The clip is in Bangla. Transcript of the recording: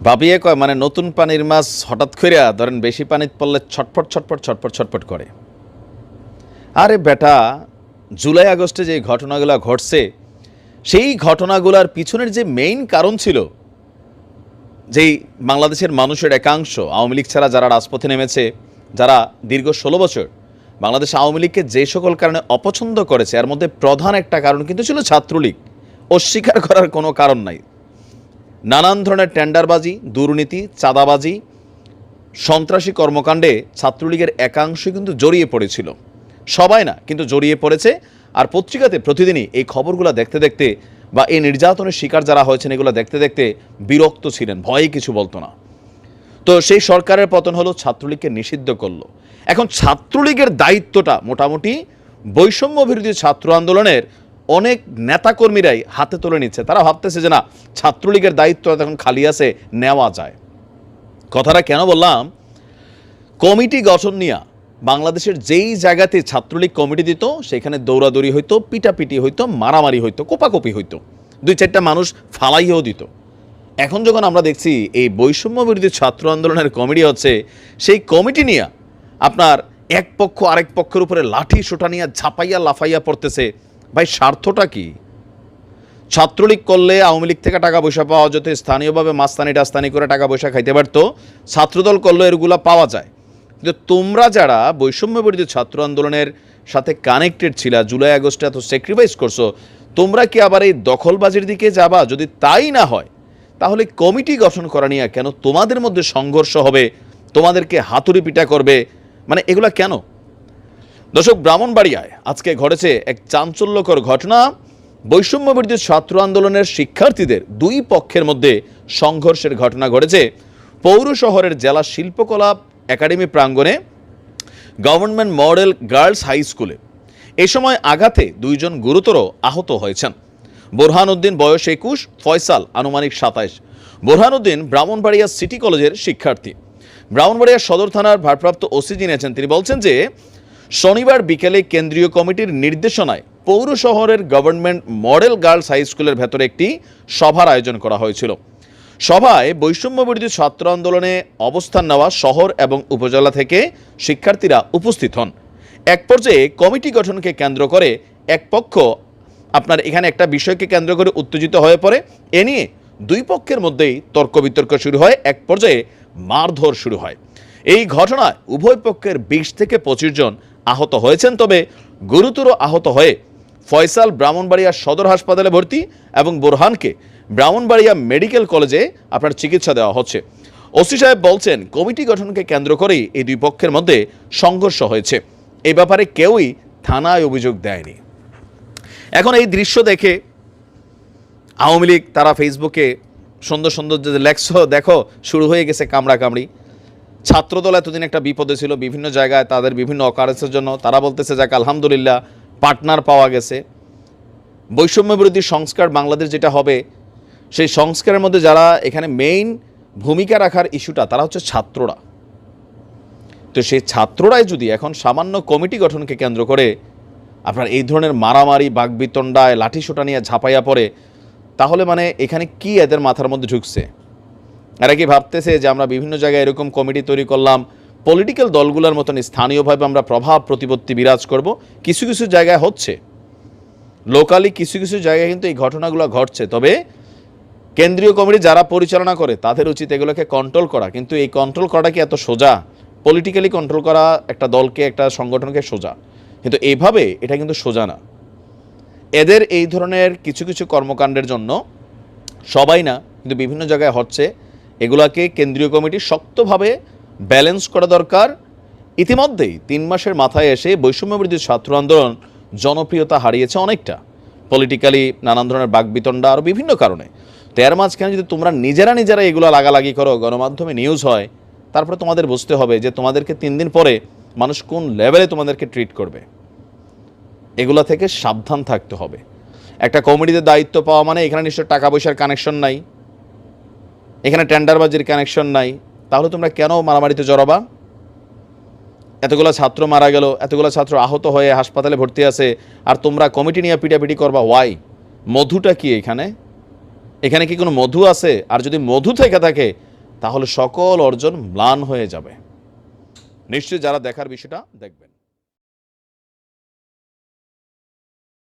ভাবিয়ে কয় মানে নতুন পানির মাছ হঠাৎ কইরা ধরেন বেশি পানিত পড়লে ছটফট ছটফট ছটফট ছটফট করে। আরে বেটা, জুলাই আগস্টে যে ঘটনাগুলো ঘটছে সেই ঘটনাগুলোর পিছনের যে মেইন কারণ ছিল, যেই বাংলাদেশের মানুষের একাংশ আওয়ামী লীগ ছাড়া যারা রাজপথে নেমেছে, যারা দীর্ঘ 16 বছর বাংলাদেশ আওয়ামী লীগকে যে সকল কারণে অপছন্দ করেছে, এর মধ্যে প্রধান একটা কারণ কিন্তু ছিল ছাত্রলীগ। অস্বীকার করার কোনো কারণ নাই। নানান ধরনের টেন্ডারবাজি, দুর্নীতি, চাঁদাবাজি, সন্ত্রাসী কর্মকাণ্ডে ছাত্রলীগের একাংশই কিন্তু জড়িয়ে পড়েছিল। সবাই না, কিন্তু জড়িয়ে পড়েছে। আর পত্রিকাতে প্রতিদিনই এই খবরগুলো দেখতে দেখতে বা এই নির্যাতনের শিকার যারা হয়েছেন এগুলো দেখতে দেখতে বিরক্ত ছিলেন, ভয়ে কিছু বলতো না। তো সেই সরকারের পতন হলো, ছাত্রলীগকে নিষিদ্ধ করলো। এখন ছাত্রলীগের দায়িত্বটা মোটামুটি বৈষম্য বিরোধী ছাত্র আন্দোলনের অনেক নেতাকর্মীরাই হাতে তুলে নিচ্ছে। তারা ভাবতেছে যে না, ছাত্রলীগের দায়িত্ব এখন খালি আছে, নেওয়া যায়। কথাটা কেন বললাম, কমিটি গঠন নিয়ে বাংলাদেশের যেই জায়গাতে ছাত্রলীগ কমিটি দিত সেখানে দৌড়াদৌড়ি হইতো, পিটাপিটি হইতো, মারামারি হইতো, কোপাকপি হইতো, 2-4টা মানুষ ফালাইয়েও দিত। এখন যখন আমরা দেখছি এই বৈষম্য বিরোধী ছাত্র আন্দোলনের কমিটি হচ্ছে, সেই কমিটি নিয়ে আপনার এক পক্ষ আরেক পক্ষের উপরে লাঠি সোটা নিয়ে ঝাপাইয়া লাফাইয়া পড়তেছে। ভাই, স্বার্থটা কি? ছাত্রলীগ করলে আওয়ামী লীগ থেকে টাকা পয়সা পাওয়া যেত, স্থানীয়ভাবে মাস্তানি টাস্তানি করে টাকা পয়সা খাইতে পারতো। ছাত্রদল করলে এগুলা পাওয়া যায়। কিন্তু তোমরা যারা বৈষম্য বিরোধী ছাত্র আন্দোলনের সাথে কানেক্টেড ছিলা, জুলাই আগস্টে এত স্যাক্রিফাইস করছো, তোমরা কি আবার এই দখলবাজির দিকে যাবা? যদি তাই না হয় তাহলে কমিটি গঠন করা নিয়ে কেন তোমাদের মধ্যে সংঘর্ষ হবে, তোমাদেরকে হাতুড়ি পিটা করবে? মানে এগুলা কেন? দর্শক, ব্রাহ্মণবাড়িয়ায় আজকে ঘটেছে এক চাঞ্চল্যকর ঘটনা। বৈষম্য বিরোধী ছাত্র আন্দোলনের শিক্ষার্থীদের দুই পক্ষের মধ্যে সংঘর্ষের ঘটনা ঘটেছে পৌর শহরের জেলা শিল্পকলা একাডেমি প্রাঙ্গণে গভর্নমেন্ট মডেল গার্লস হাই স্কুলে। এ সময় আঘাতে 2 জন গুরুতর আহত হয়েছেন। বোরহানউদ্দিন বয়স 21, ফয়সাল আনুমানিক 27। বোরহানউদ্দিন ব্রাহ্মণবাড়িয়া সিটি কলেজের শিক্ষার্থী। ব্রাহ্মণবাড়িয়া সদর থানার ভারপ্রাপ্ত ওসি জানিয়েছেন, তিনি বলছেন যে শনিবার বিকেলে কেন্দ্রীয় কমিটির নির্দেশনায় পৌর শহরের গভর্নমেন্ট মডেল গার্লস হাই স্কুলের ভেতরে একটি সভার আয়োজন করা হয়েছিল। সভায় বৈষম্য বিরোধী ছাত্র আন্দোলনে অবস্থান নেওয়া শহর এবং উপজেলা থেকে শিক্ষার্থীরা উপস্থিত হন। এক পর্যায়ে কমিটি গঠনকে কেন্দ্র করে এক পক্ষ আপনার এখানে একটা বিষয়কে কেন্দ্র করে উত্তেজিত হয়ে পড়ে। এ নিয়ে দুই পক্ষের মধ্যেই তর্ক বিতর্ক শুরু হয়। এক পর্যায়ে মারধর শুরু হয়। এই ঘটনায় উভয় পক্ষের 20 থেকে 25 জন আহত হয়েছেন। তবে গুরুতর আহত হয়ে ফয়সাল ব্রাহ্মণবাড়িয়া সদর হাসপাতালে ভর্তি এবং বোরহানকে ব্রাহ্মণবাড়িয়া মেডিকেল কলেজে আপনার চিকিৎসা দেওয়া হচ্ছে। ওসি সাহেব বলছেন, কমিটি গঠনকে কেন্দ্র করেই এই দুই পক্ষের মধ্যে সংঘর্ষ হয়েছে। এই ব্যাপারে কেউই থানায় অভিযোগ দেয়নি। এখন এই দৃশ্য দেখে আওয়ামী লীগ তারা ফেসবুকে সুন্দর সুন্দর যে লেখছ দেখো, শুরু হয়ে গেছে কামড়াকামড়ি। ছাত্রদল এতদিন একটা বিপদে ছিল, বিভিন্ন জায়গায় তাদের বিভিন্ন অকারেন্সের জন্য তারা বলতেছে যাক আলহামদুলিল্লাহ পার্টনার পাওয়া গেছে। বৈষম্য বিরোধী সংস্কার বাংলাদেশ যেটা হবে, সেই সংস্কারের মধ্যে যারা এখানে মেইন ভূমিকা রাখার ইস্যুটা, তারা হচ্ছে ছাত্ররা। তো সেই ছাত্ররাই যদি এখন সামান্য কমিটি গঠনকে কেন্দ্র করে আপনার এই ধরনের মারামারি, বাগবিতণ্ডায়, লাঠিসোঁটা নিয়ে ঝাঁপাইয়া পড়ে, তাহলে মানে এখানে কি এদের মাথার মধ্যে ঢুকছে? এরা কি ভাবতেছে যে আমরা বিভিন্ন জায়গায় এরকম কমিটি তৈরি করলাম, পলিটিক্যাল দলগুলোর মতন স্থানীয়ভাবে আমরা প্রভাব প্রতিপত্তি বিরাজ করব? কিছু কিছু জায়গায় হচ্ছে, লোকালি কিছু কিছু জায়গায় কিন্তু এই ঘটনাগুলো ঘটছে। তবে কেন্দ্রীয় কমিটি যারা পরিচালনা করে তাদের উচিত এগুলোকে কন্ট্রোল করা। কিন্তু এই কন্ট্রোল করাটা কি এত সোজা? পলিটিক্যালি কন্ট্রোল করা একটা দলকে, একটা সংগঠনকে সোজা, কিন্তু এইভাবে এটা কিন্তু সোজা না। এদের এই ধরনের কিছু কিছু কর্মকাণ্ডের জন্য, সবাই না কিন্তু বিভিন্ন জায়গায় হচ্ছে, এগুলাকে কেন্দ্রীয় কমিটি শক্তভাবে ব্যালেন্স করা দরকার। ইতিমধ্যেই 3 মাসের মাথায় এসে বৈষম্য বিরোধী ছাত্র আন্দোলন জনপ্রিয়তা হারিয়েছে অনেকটা, পলিটিক্যালি নানান ধরনের বাগবিতণ্ডা আরও বিভিন্ন কারণে। তো এর মাঝখানে যদি তোমরা নিজেরা এগুলো লাগালাগি করো, গণমাধ্যমে নিউজ হয়, তারপরে তোমাদের বুঝতে হবে যে তোমাদেরকে 3 দিন পরে মানুষ কোন লেভেলে তোমাদেরকে ট্রিট করবে। এগুলা থেকে সাবধান থাকতে হবে। একটা কমিটিতে দায়িত্ব পাওয়া মানে এখানে নিশ্চয় টাকা পয়সার কানেকশন নাই, এখানে টেন্ডারবাজির কানেকশন নাই। তাহলে তোমরা কেন মারামারিতে জড়াবা? এতগুলো ছাত্র মারা গেল, এতগুলো ছাত্র আহত হয়ে হাসপাতালে ভর্তি আছে, আর তোমরা কমিটি নিয়ে পিটাপিটি করবা। ওয়াই? মধুটা কি এখানে? এখানে কি কোনো মধু আছে? আর যদি মধু থেকে থাকে তাহলে সকল অর্জন ম্লান হয়ে যাবে। নিশ্চয়ই যারা দেখার বিষয়টা দেখবেন।